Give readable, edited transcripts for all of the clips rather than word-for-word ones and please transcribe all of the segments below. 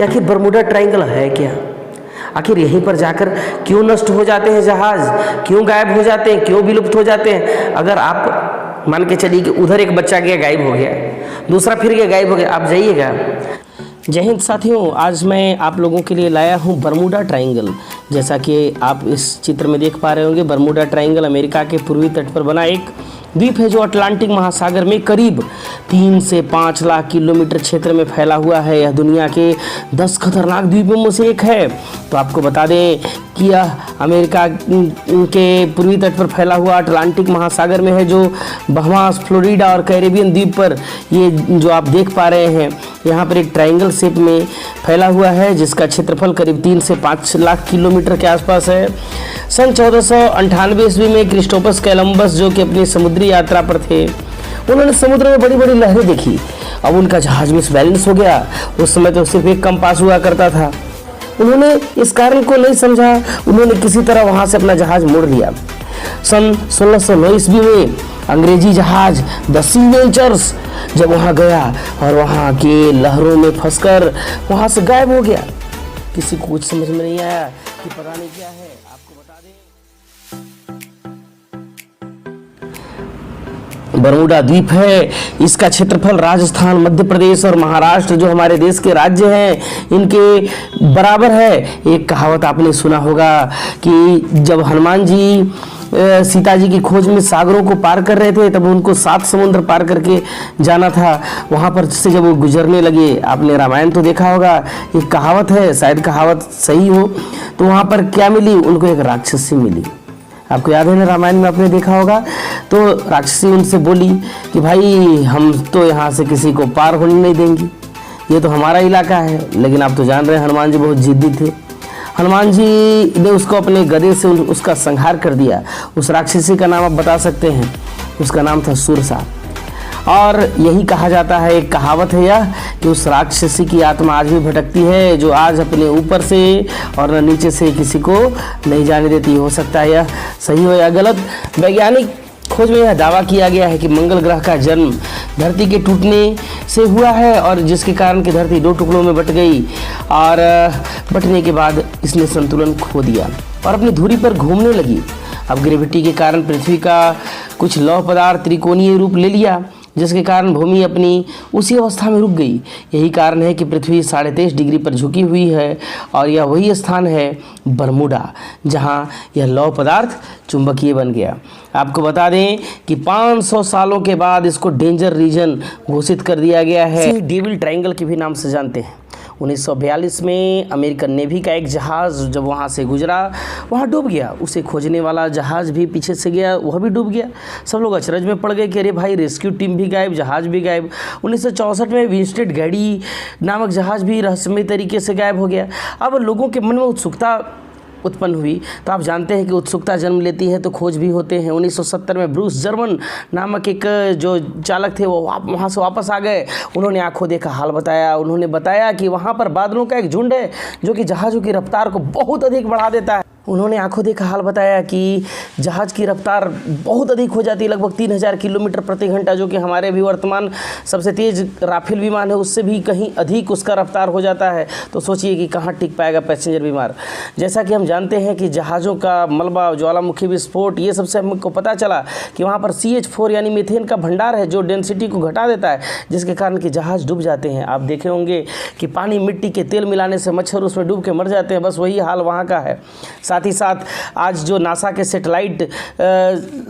कि आखिर Bermuda triangle है क्या, आखिर यहीं पर जाकर क्यों नष्ट हो जाते हैं जहाज़, क्यों गायब हो जाते हैं, क्यों विलुप्त हो जाते हैं। अगर आप मान के चलिए कि उधर एक बच्चा गया गायब हो गया, दूसरा फिर गया गायब हो गया, आप जाइएगा। जय हिंद साथियों, आज मैं आप लोगों के लिए लाया हूं बरमूडा ट्रायंगल। जैसा कि आप इस चित्र में देख पा रहे होंगे, बरमूडा ट्रायंगल अमेरिका के पूर्वी तट पर बना एक द्वीप है जो अटलांटिक महासागर में करीब 3 से 5 लाख किलोमीटर क्षेत्र में फैला हुआ है। यह दुनिया के 10 खतरनाक द्वीपों में से एक है। तो आपको बता दें कि यह अमेरिका के पूर्वी तट पर फैला हुआ अटलांटिक महासागर में है, जो बहामास, फ्लोरिडा और कैरेबियन द्वीप पर ये जो आप देख पा रहे हैं, यहाँ पर एक ट्रायंगल शेप में फैला हुआ है, जिसका क्षेत्रफल करीब 3 से 5 लाख किलोमीटर के आसपास है। सन 1498 ईस्वी में क्रिस्टोफर कोलंबस, जो कि अपनी समुद्री यात्रा पर थे, उन्होंने समुद्र में बड़ी बड़ी लहरें देखी। अब उनका जहाज मिसबैलेंस हो गया। उस समय तो सिर्फ एक कंपास हुआ करता था। उन्होंने इस कारण को नहीं समझा, उन्होंने किसी तरह वहां से अपना जहाज मोड़ लिया। सन 1609 ईस्वी में अंग्रेजी जहाज द सी वेंचर्स जब वहां गया और वहां के लहरों में फंसकर वहां से गायब हो गया। किसी को कुछ समझ में नहीं आया कि पता नहीं क्या है। आपको बता दें, बरमूडा द्वीप है, इसका क्षेत्रफल राजस्थान, मध्य प्रदेश और महाराष्ट्र, जो हमारे देश के राज्य हैं, इनके बराबर है। एक कहावत आपने सुना होगा कि जब हनुमान जी सीता जी की खोज में सागरों को पार कर रहे थे, तब उनको 7 समुद्र पार करके जाना था। वहाँ पर से जब वो गुजरने लगे, आपने रामायण तो देखा होगा, एक कहावत है, शायद कहावत सही हो, तो वहाँ पर क्या मिली उनको, एक राक्षसी मिली। आपको याद है ना, रामायण में आपने देखा होगा। तो राक्षसी उनसे बोली कि भाई हम तो यहाँ से किसी को पार होने नहीं देंगी, ये तो हमारा इलाका है। लेकिन आप तो जान रहे हैं हनुमान जी बहुत जिद्दी थे। हनुमान जी ने उसको अपने गदे से उसका संहार कर दिया। उस राक्षसी का नाम आप बता सकते हैं, उसका नाम था सुरसा। और यही कहा जाता है, एक कहावत है यह, कि उस राक्षसी की आत्मा आज भी भटकती है, जो आज अपने ऊपर से और नीचे से किसी को नहीं जाने देती। हो सकता है यह सही हो या गलत। वैज्ञानिक खोज में यह दावा किया गया है कि मंगल ग्रह का जन्म धरती के टूटने से हुआ है, और जिसके कारण कि धरती 2 टुकड़ों में बट गई, और बटने के बाद इसने संतुलन खो दिया और अपनी धुरी पर घूमने लगी। अब ग्रेविटी के कारण पृथ्वी का कुछ लौह पदार्थ त्रिकोणीय रूप ले लिया, जिसके कारण भूमि अपनी उसी अवस्था में रुक गई। यही कारण है कि पृथ्वी 23.5 डिग्री पर झुकी हुई है, और यह वही स्थान है बरमूडा, जहां यह लौह पदार्थ चुंबकीय बन गया। आपको बता दें कि 500 सालों के बाद इसको डेंजर रीजन घोषित कर दिया गया है। डेविल ट्रायंगल के भी नाम से जानते हैं। 1942 में अमेरिकन नेवी का एक जहाज़ जब वहाँ से गुजरा, वहाँ डूब गया। उसे खोजने वाला जहाज़ भी पीछे से गया, वह भी डूब गया। सब लोग अचरज में पड़ गए कि अरे भाई, रेस्क्यू टीम भी गायब, जहाज़ भी गायब। 1964 में विंस्टेड गैडी नामक जहाज़ भी रहस्यमय तरीके से गायब हो गया। अब लोगों के मन में उत्सुकता उत्पन्न हुई, तो आप जानते हैं कि उत्सुकता जन्म लेती है तो खोज भी होते हैं। 1970 में ब्रूस जर्मन नामक एक जो चालक थे, वो वहाँ से वापस आ गए। उन्होंने आंखों देखा हाल बताया। उन्होंने बताया कि वहाँ पर बादलों का एक झुंड है जो कि जहाज़ों की रफ्तार को बहुत अधिक बढ़ा देता है। उन्होंने आंखों देखा हाल बताया कि जहाज़ की रफ्तार बहुत अधिक हो जाती है, लगभग 3000 किलोमीटर प्रति घंटा, जो कि हमारे भी वर्तमान सबसे तेज़ राफेल विमान है उससे भी कहीं अधिक उसका रफ्तार हो जाता है। तो सोचिए कि कहाँ टिक पाएगा पैसेंजर विमान। जैसा कि हम जानते हैं कि जहाज़ों का मलबा, ज्वालामुखी विस्फोट, ये सबसे हमको पता चला कि वहाँ पर CH4 यानी मीथेन का भंडार है, जो डेंसिटी को घटा देता है, जिसके कारण कि जहाज़ डूब जाते हैं। आप देखे होंगे कि पानी मिट्टी के तेल मिलाने से मच्छर उसमें डूब के मर जाते हैं, बस वही हाल वहाँ का है। साथ ही साथ आज जो नासा के सैटेलाइट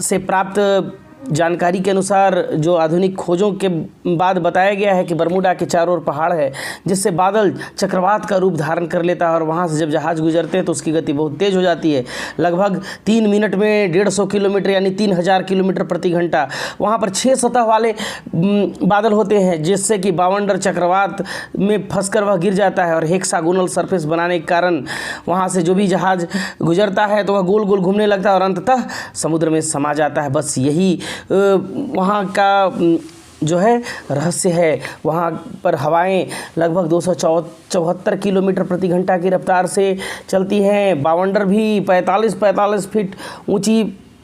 से प्राप्त जानकारी के अनुसार, जो आधुनिक खोजों के बाद बताया गया है कि बरमूडा के चारों ओर पहाड़ है, जिससे बादल चक्रवात का रूप धारण कर लेता है, और वहाँ से जब जहाज़ गुजरते हैं तो उसकी गति बहुत तेज़ हो जाती है। लगभग 3 मिनट में 150 किलोमीटर यानी 3000 किलोमीटर प्रति घंटा। वहाँ पर 6 सतह वाले बादल होते हैं, जिससे कि बावंडर चक्रवात में फंसकर वह गिर जाता है, और हेक्सागोनल सरफेस बनाने के कारण वहाँ से जो भी जहाज़ गुजरता है तो वह गोल गोल घूमने लगता है और अंततः समुद्र में समा जाता है। बस यही वहाँ का जो है रहस्य है। वहाँ पर हवाएं लगभग 274 किलोमीटर प्रति घंटा की रफ्तार से चलती हैं। बावंडर भी 45 फीट ऊंची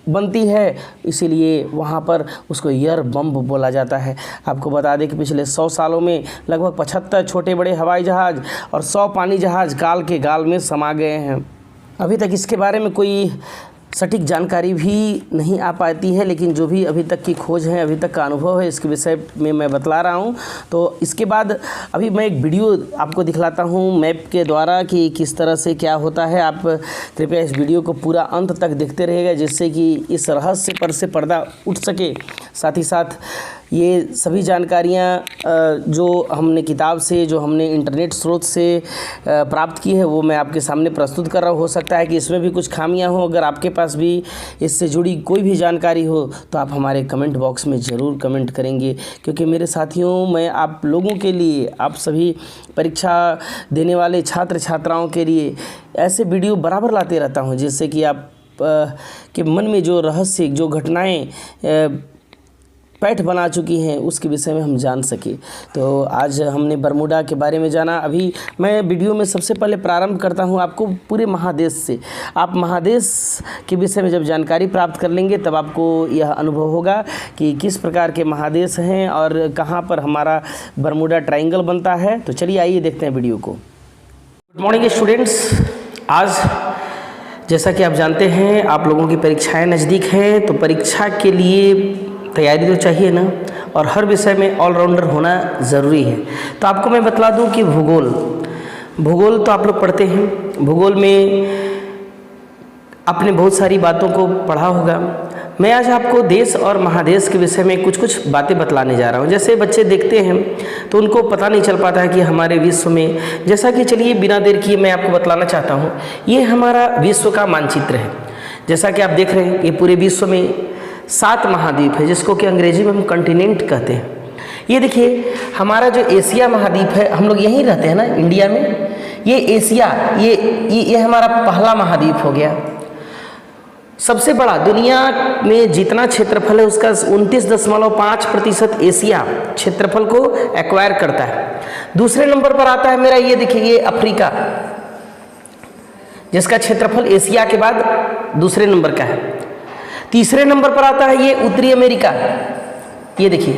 बनती है, इसीलिए वहाँ पर उसको एयर बम बोला जाता है। आपको बता दें कि पिछले 100 सालों में लगभग 75 छोटे बड़े हवाई जहाज़ और 100 पानी जहाज़ काल के गाल में समा गए हैं। अभी तक इसके बारे में कोई सटीक जानकारी भी नहीं आ पाती है, लेकिन जो भी अभी तक की खोज है, अभी तक का अनुभव है, इसके विषय में मैं बतला रहा हूँ। तो इसके बाद अभी मैं एक वीडियो आपको दिखलाता हूँ मैप के द्वारा कि किस तरह से क्या होता है। आप कृपया इस वीडियो को पूरा अंत तक देखते रहिएगा, जिससे कि इस रहस्य पर से पर्दा उठ सके। साथ ही साथ ये सभी जानकारियाँ जो हमने किताब से, जो हमने इंटरनेट स्रोत से प्राप्त की है, वो मैं आपके सामने प्रस्तुत कर रहा हूँ। हो सकता है कि इसमें भी कुछ खामियां हो। अगर आपके पास भी इससे जुड़ी कोई भी जानकारी हो तो आप हमारे कमेंट बॉक्स में ज़रूर कमेंट करेंगे, क्योंकि मेरे साथियों, मैं आप लोगों के लिए, आप सभी परीक्षा देने वाले छात्र छात्राओं के लिए ऐसे वीडियो बराबर लाते रहता हूँ, जिससे कि आप के मन में जो रहस्य, जो घटनाएँ पैठ बना चुकी हैं, उसके विषय में हम जान सके। तो आज हमने बरमूडा के बारे में जाना। अभी मैं वीडियो में सबसे पहले प्रारंभ करता हूं आपको पूरे महादेश से। आप महादेश के विषय में जब जानकारी प्राप्त कर लेंगे, तब आपको यह अनुभव होगा कि किस प्रकार के महादेश हैं और कहां पर हमारा बरमूडा ट्रायंगल बनता है। तो चलिए आइए देखते हैं वीडियो को। Good morning students. आज जैसा कि आप जानते हैं, आप लोगों की परीक्षाएँ नज़दीक हैं, तो परीक्षा के लिए तैयारी तो चाहिए ना, और हर विषय में ऑलराउंडर होना ज़रूरी है। तो आपको मैं बतला दूं कि भूगोल तो आप लोग पढ़ते हैं। भूगोल में आपने बहुत सारी बातों को पढ़ा होगा। मैं आज आपको देश और महादेश के विषय में कुछ बातें बतलाने जा रहा हूँ। जैसे बच्चे देखते हैं तो उनको पता नहीं चल पाता है कि हमारे विश्व में, जैसा कि चलिए बिना देर किए मैं आपको बतलाना चाहता हूँ। ये हमारा विश्व का मानचित्र है। जैसा कि आप देख रहे हैं, ये पूरे विश्व में 7 महाद्वीप है, जिसको कि अंग्रेजी में हम कॉन्टिनेंट कहते हैं। ये देखिए, हमारा जो एशिया महाद्वीप है, हम लोग यहीं रहते हैं ना, इंडिया में। ये एशिया, ये हमारा पहला महाद्वीप हो गया। सबसे बड़ा दुनिया में जितना क्षेत्रफल है, उसका 29.5% एशिया क्षेत्रफल को एक्वायर करता है। दूसरे नंबर पर आता है मेरा, ये देखिए, ये अफ्रीका, जिसका क्षेत्रफल एशिया के बाद दूसरे नंबर का है। तीसरे नंबर पर आता है ये उत्तरी अमेरिका, ये देखिए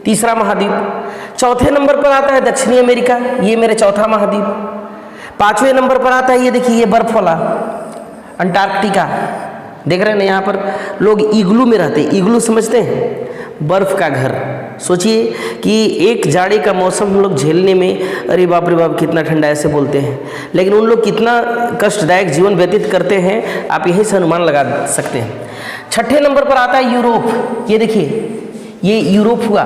तीसरा महाद्वीप। चौथे नंबर पर आता है दक्षिणी अमेरिका, ये मेरे चौथा महाद्वीप। 5वें नंबर पर आता है ये देखिए, ये बर्फ वाला अंटार्कटिका। देख रहे हैं ना, यहाँ पर लोग इग्लू में रहते हैं। इग्लू समझते हैं? बर्फ का घर। सोचिए कि एक जाड़े का मौसम हम लोग झेलने में, अरे बाप रे बाप कितना ठंडा, ऐसे बोलते हैं, लेकिन उन लोग कितना कष्टदायक जीवन व्यतीत करते हैं, आप यहीं से अनुमान लगा सकते हैं। 6ठे नंबर पर आता है यूरोप, ये देखिए, ये यूरोप हुआ।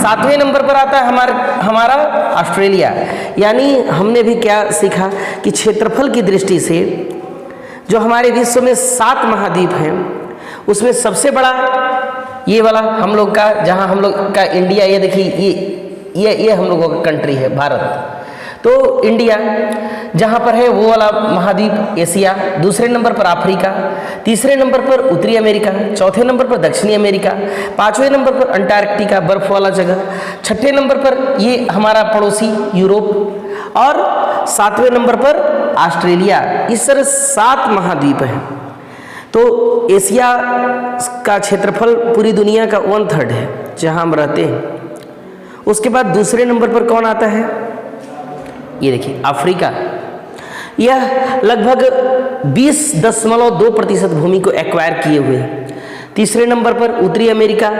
7वें नंबर पर आता है हमारा ऑस्ट्रेलिया। यानी हमने भी क्या सीखा कि क्षेत्रफल की दृष्टि से जो हमारे विश्व में 7 महाद्वीप हैं, उसमें सबसे बड़ा ये वाला हम लोग का, जहाँ हम लोग का इंडिया, ये देखिए, ये हम लोगों का कंट्री है, भारत। तो इंडिया जहाँ पर है वो वाला महाद्वीप एशिया। दूसरे नंबर पर अफ्रीका, तीसरे नंबर पर उत्तरी अमेरिका, चौथे नंबर पर दक्षिणी अमेरिका, 5वें नंबर पर अंटार्कटिका, बर्फ वाला जगह, 6ठे नंबर पर ये हमारा पड़ोसी यूरोप, और 7वें नंबर पर ऑस्ट्रेलिया। इस तरह 7 महाद्वीप हैं। तो एशिया का क्षेत्रफल पूरी दुनिया का 1/3 है जहाँ हम रहते हैं। उसके बाद दूसरे नंबर पर कौन आता है? ये देखिए अफ्रीका। यह लगभग 20.2% भूमि को एक्वायर किए हुए हैं। तीसरे नंबर पर उत्तरी अमेरिका,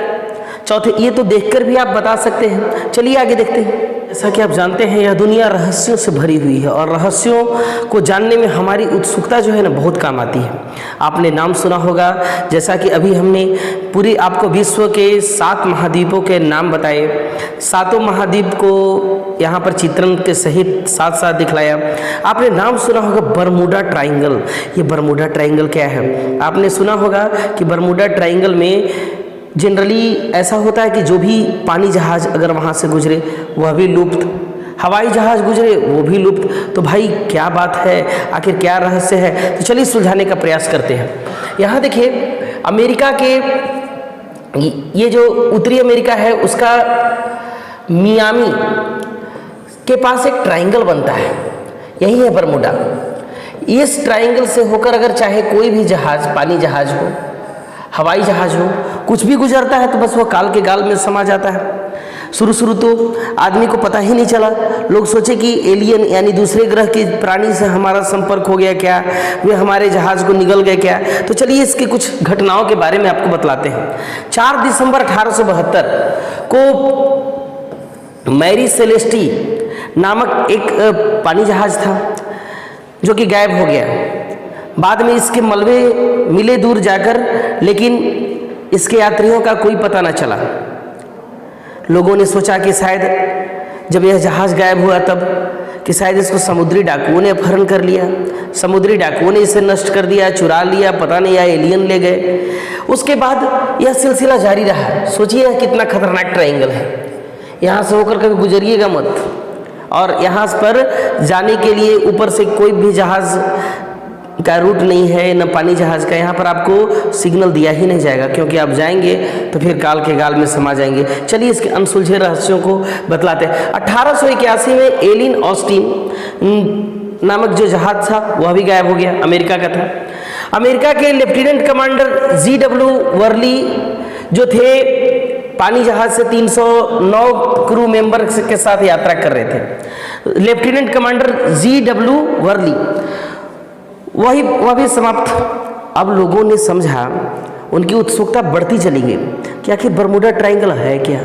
चौथे, ये तो देखकर भी आप बता सकते हैं। चलिए आगे देखते हैं। जैसा कि आप जानते हैं, यह दुनिया रहस्यों से भरी हुई है, और रहस्यों को जानने में हमारी उत्सुकता जो है ना, बहुत काम आती है। आपने नाम सुना होगा, जैसा कि अभी हमने पूरी आपको विश्व के 7 महाद्वीपों के नाम बताए। 7 महाद्वीप को यहाँ पर चित्रण के सहित साथ साथ दिखलाया। आपने नाम सुना होगा बरमूडा ट्रायंगल। ये बरमूडा ट्रायंगल क्या है? आपने सुना होगा कि बरमूडा ट्रायंगल में जनरली ऐसा होता है कि जो भी पानी जहाज अगर वहाँ से गुजरे वह भी लुप्त, हवाई जहाज गुजरे वो भी लुप्त। तो भाई क्या बात है, आखिर क्या रहस्य है? तो चलिए सुलझाने का प्रयास करते हैं। यहाँ देखिए, अमेरिका के ये जो उत्तरी अमेरिका है, उसका मियामी के पास एक ट्रायंगल बनता है, यही है बरमूडा। इस ट्रायंगल से होकर अगर चाहे कोई भी जहाज, पानी जहाज हो, हवाई जहाज हो, कुछ भी गुजरता है तो बस वो काल के गाल में समा जाता है। शुरू तो आदमी को पता ही नहीं चला, लोग सोचे कि एलियन यानी दूसरे ग्रह के प्राणी से हमारा संपर्क हो गया क्या, वे हमारे जहाज़ को निगल गए क्या। तो चलिए इसके कुछ घटनाओं के बारे में आपको बतलाते हैं। 4 दिसंबर 1872 को मैरी सेलेस्टी नामक एक पानी जहाज था जो कि गायब हो गया। बाद में इसके मलबे मिले दूर जाकर, लेकिन इसके यात्रियों का कोई पता न चला। लोगों ने सोचा कि शायद जब यह जहाज़ गायब हुआ तब कि शायद इसको समुद्री डाकुओं ने अपहरण कर लिया, समुद्री डाकुओं ने इसे नष्ट कर दिया, चुरा लिया, पता नहीं या एलियन ले गए। उसके बाद यह सिलसिला जारी रहा। सोचिए यह कितना खतरनाक ट्रायंगल है, यहाँ से होकर कभी गुजरिएगा मत, और यहाँ पर जाने के लिए ऊपर से कोई भी जहाज़ का रूट नहीं है, न पानी जहाज़ का। यहाँ पर आपको सिग्नल दिया ही नहीं जाएगा, क्योंकि आप जाएंगे तो फिर काल के गाल में समा जाएंगे। चलिए इसके अनसुलझे रहस्यों को बतलाते हैं। 1881 में एलिन ऑस्टिन नामक जो जहाज़ था वह भी गायब हो गया, अमेरिका का था। अमेरिका के लेफ्टिनेंट कमांडर G.W. वर्ली जो थे पानी जहाज़ से 309 क्रू मेंबर के साथ यात्रा कर रहे थे। Lieutenant commander G.W. वर्ली वह भी समाप्त। अब लोगों ने समझा, उनकी उत्सुकता बढ़ती चली गई कि आखिर बरमूडा ट्रायंगल है क्या,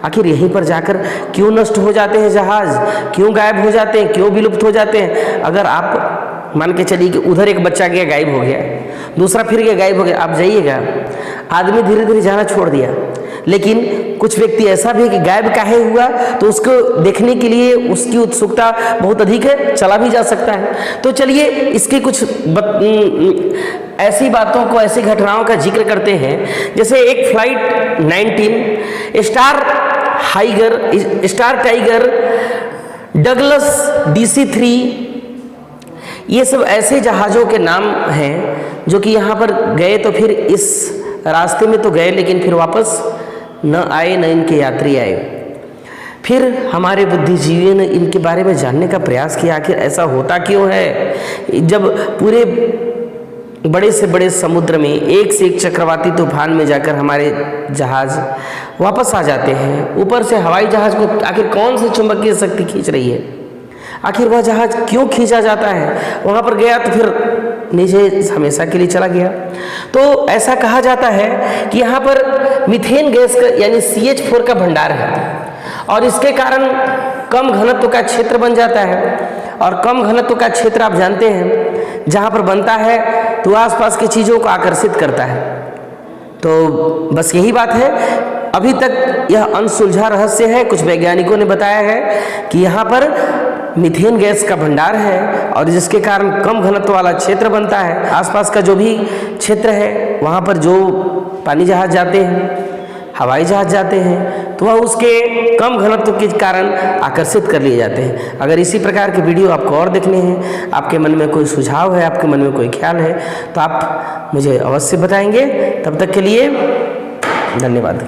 आखिर यहीं पर जाकर क्यों नष्ट हो जाते हैं जहाज़, क्यों गायब हो जाते हैं, क्यों विलुप्त हो जाते हैं। अगर आप मान के चलिए कि उधर एक बच्चा गया गायब हो गया, दूसरा फिर गया गायब हो गया, आप जाइएगा, आदमी धीरे धीरे जाना छोड़ दिया। लेकिन कुछ व्यक्ति ऐसा भी है कि गायब काहे हुआ, तो उसको देखने के लिए उसकी उत्सुकता बहुत अधिक है, चला भी जा सकता है। तो चलिए इसके कुछ ऐसी बातों को, ऐसी घटनाओं का जिक्र करते हैं। जैसे एक flight 19 star tiger, Douglas DC-3, ये सब ऐसे जहाज़ों के नाम हैं जो कि यहाँ पर गए तो फिर इस रास्ते में तो गए, लेकिन फिर वापस न आए, न इनके यात्री आए। फिर हमारे बुद्धिजीवियों ने इनके बारे में जानने का प्रयास किया, आखिर ऐसा होता क्यों है। जब पूरे बड़े से बड़े समुद्र में एक से एक चक्रवाती तूफान में जाकर हमारे जहाज़ वापस आ जाते हैं, ऊपर से हवाई जहाज़ को आखिर कौन सी चुंबकीय शक्ति खींच रही है, आखिर वह जहाज़ क्यों खींचा जाता है। वहाँ पर गया तो फिर नीचे हमेशा के लिए चला गया। तो ऐसा कहा जाता है कि यहाँ पर मीथेन गैस का यानी CH4 का भंडार है, और इसके कारण कम घनत्व का क्षेत्र बन जाता है। और कम घनत्व का क्षेत्र आप जानते हैं जहाँ पर बनता है तो आसपास की चीज़ों को आकर्षित करता है। तो बस यही बात है, अभी तक यह अनसुलझा रहस्य है। कुछ वैज्ञानिकों ने बताया है कि यहाँ पर मीथेन गैस का भंडार है, और जिसके कारण कम घनत्व वाला क्षेत्र बनता है। आसपास का जो भी क्षेत्र है वहाँ पर जो पानी जहाज़ जाते हैं, हवाई जहाज़ जाते हैं, तो वह उसके कम घनत्व के कारण आकर्षित कर लिए जाते हैं। अगर इसी प्रकार के वीडियो आपको और देखने हैं, आपके मन में कोई सुझाव है, आपके मन में कोई ख्याल है, तो आप मुझे अवश्य बताएंगे। तब तक के लिए धन्यवाद।